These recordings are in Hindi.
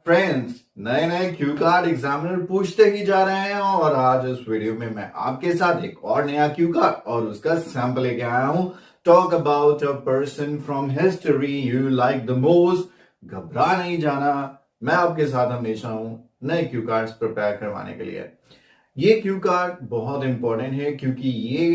फ्रेंड्स, नए नए क्यू कार्ड एग्जामिनर पूछते ही जा रहे हैं और आज इस वीडियो में मैं आपके साथ एक और नया क्यू कार्ड और उसका सैंपल लेके आया हूं। Talk about a person from history you like the most. घबरा नहीं जाना, मैं आपके साथ हमेशा हूं नए क्यू कार्ड्स प्रिपेयर करवाने के लिए। ये क्यू कार्ड बहुत इंपॉर्टेंट है क्योंकि ये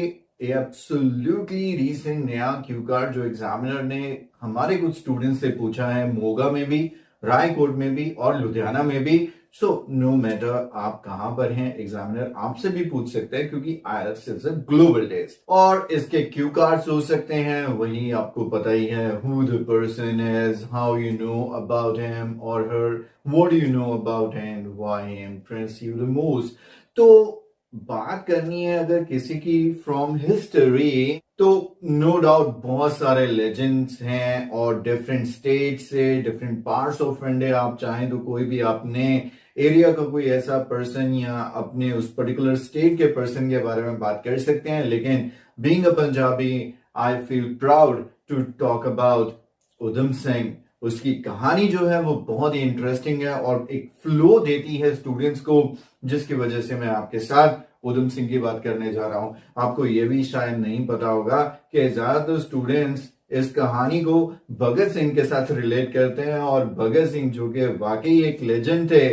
एब्सोल्युटली रीसेंट नया क्यू कार्ड जो एग्जामिनर ने हमारे कुछ स्टूडेंट्स से पूछा है, मोगा में भी, रायकोट में भी और लुधियाना में भी। सो नो मैटर आप कहां पर हैं, एग्जामिनर आपसे भी पूछ सकते हैं क्योंकि IELTS is a global test. और इसके क्यू कार्ड्स हो सकते हैं, वही आपको पता ही है, who the person is, how you know about him और her, what you know about him, why he impress you the most. तो बात करनी है अगर किसी की फ्रॉम हिस्ट्री, तो नो डाउट बहुत सारे लेजेंड्स हैं और डिफरेंट स्टेट से, डिफरेंट पार्ट्स ऑफ इंडिया। आप चाहें तो कोई भी अपने एरिया का कोई ऐसा पर्सन या अपने उस पर्टिकुलर स्टेट के पर्सन के बारे में बात कर सकते हैं, लेकिन being a Punjabi I feel proud to talk about Udham Singh. उसकी कहानी जो है वो बहुत ही इंटरेस्टिंग है और एक फ्लो देती है स्टूडेंट्स को, जिसकी वजह से मैं आपके साथ उधम सिंह की बात करने जा रहा हूं। आपको यह भी शायद नहीं पता होगा कि ज्यादातर स्टूडेंट्स इस कहानी को भगत सिंह के साथ रिलेट करते हैं और भगत सिंह जो कि वाकई एक लेजेंड थे।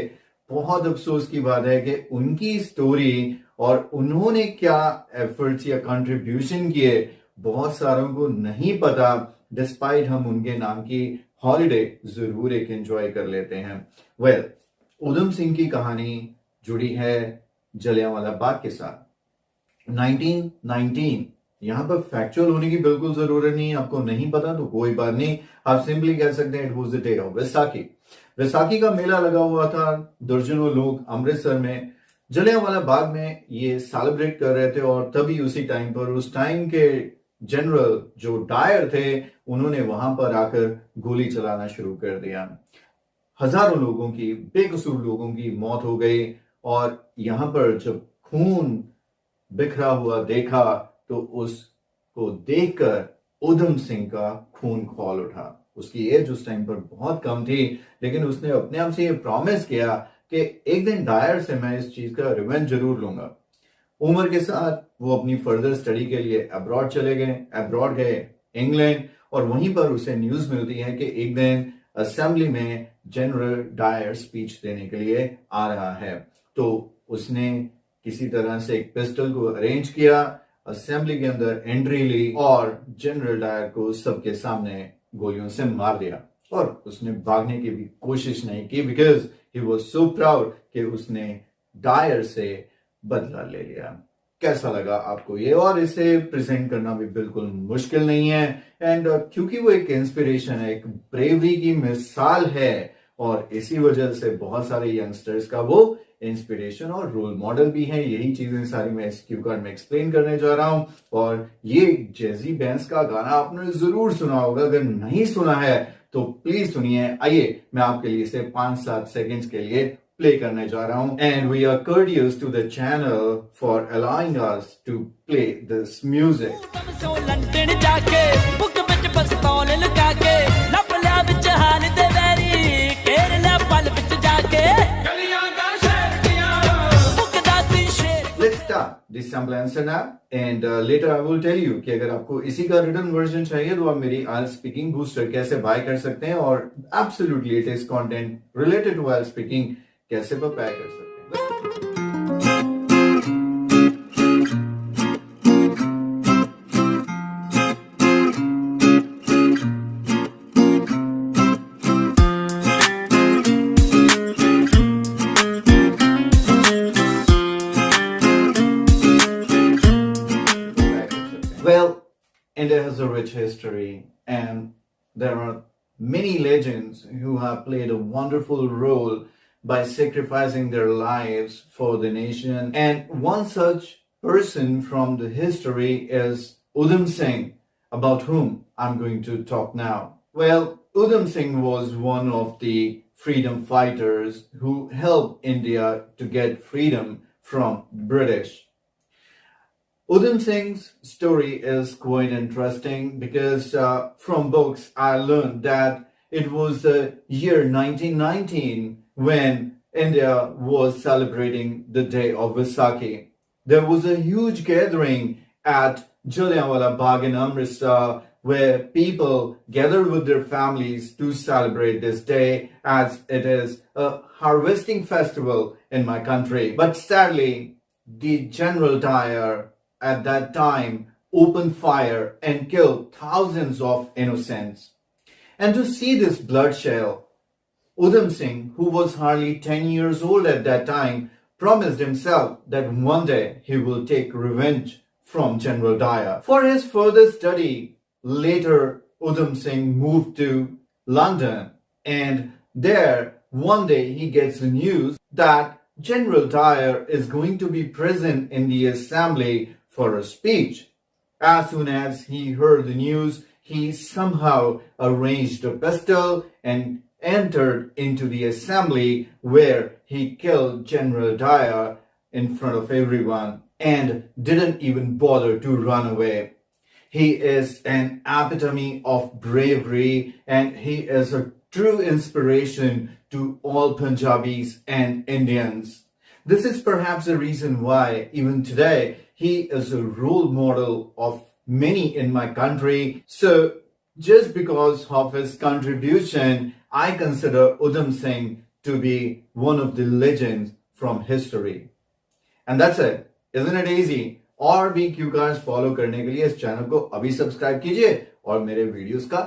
बहुत अफसोस की बात है कि उनकी स्टोरी और उन्होंने क्या एफर्ट्स या कंट्रीब्यूशन किए बहुत सारों को नहीं पता, डिस्पाइट हम उनके नाम की हॉलिडे जरूर एक एंजॉय कर लेते हैं। वेल, उधम सिंह की कहानी जुड़ी है जलियांवाला बाग के साथ 1919। यहां पर फैक्चुअल होने की बिल्कुल जरूरत नहीं, आपको नहीं पता तो कोई बात नहीं, आप सिंपली कह सकते हैं it was the day of Vaisakhi. Vaisakhi का मेला लगा हुआ था, दर्जनों लोग अमृतसर में जलियांवाला बाग में ये सेलिब्रेट कर रहे थे और तभी उसी टाइम पर उस टाइम के जनरल जो डायर थे उन्होंने वहां पर आकर गोली चलाना शुरू कर दिया। हजारों लोगों की, बेकसूर लोगों की मौत हो गई और यहां पर जब खून बिखरा हुआ देखा तो उसको देखकर उधम सिंह का खून खौल उठा। उसकी एज उस टाइम पर बहुत कम थी, लेकिन उसने अपने आप से ये प्रॉमिस किया कि एक दिन डायर से मैं इस चीज का रिवेंज जरूर लूंगा। उम्र के साथ वो अपनी फर्दर स्टडी के लिए अब्रॉड चले गए, अब्रॉड गए इंग्लैंड, और वहीं पर उसे न्यूज मिलती है कि एक दिन असेंबली में जनरल डायर स्पीच देने के लिए आ रहा है। तो उसने किसी तरह से एक पिस्टल को अरेंज किया, असेंबली के अंदर एंट्री ली और जनरल डायर को सबके सामने गोलियों से मार दिया। और उसने भागने की भी कोशिश नहीं की because he was so proud कि उसने डायर से बदला ले लिया। कैसा लगा आपको ये? और इसे प्रेजेंट करना भी बिल्कुल मुश्किल नहीं है एंड क्योंकि वो एक इंस्पिरेशन है, एक ब्रेवरी की मिसाल है और इसी वजह से बहुत सारे यंगस्टर्स का वो इंस्पिरेशन और रोल मॉडल भी है। यही चीजें सारी मैं इस क्यू कार्ड में एक्सप्लेन करने जा रहा हूं। और ये जैजी बैंस का गाना आपने जरूर सुना होगा, अगर नहीं सुना है तो प्लीज सुनिए। आइए मैं आपके लिए इसे 5-7 सेकेंड्स के लिए प्ले करने जा रहा हूं। And we are courteous to the channel for allowing us to play this music. Let's start the sample answer now and later I will tell you कि अगर आपको इसी का रिटन वर्जन चाहिए तो आप मेरी IELTS स्पीकिंग बूस्टर कैसे बाय कर सकते हैं और absolutely it is content related to IELTS speaking कैसे प्रिपेयर कर सकते हैं। Well, India has a rich history and there are many legends who have played a wonderful role by sacrificing their lives for the nation. And one such person from the history is Udham Singh, about whom I'm going to talk now. Well, Udham Singh was one of the freedom fighters who helped India to get freedom from British. Udham Singh's story is quite interesting because from books I learned that it was the year 1919 when India was celebrating the day of Vaisakhi. There was a huge gathering at Jallianwala Bagh in Amritsar where people gathered with their families to celebrate this day as it is a harvesting festival in my country. But sadly, the General Dyer at that time opened fire and killed thousands of innocents. And to see this bloodshed, Udham Singh, who was hardly 10 years old at that time, promised himself that one day he will take revenge from General Dyer. For his further study, later Udham Singh moved to London, and there one day he gets the news that General Dyer is going to be present in the assembly for a speech. As soon as he heard the news, he somehow arranged a pistol and entered into the assembly where he killed General Dyer in front of everyone and didn't even bother to run away. He is an epitome of bravery and he is a true inspiration to all Punjabis and Indians. This is perhaps the reason why even today he is a role model of many in my country. So just because of his contribution, I consider Udham Singh to be one of the legends from history. And that's it. Isn't it easy? और भी क्यू कार्ड्स फॉलो करने के लिए इस चैनल को अभी सब्सक्राइब कीजिए और मेरे वीडियोस का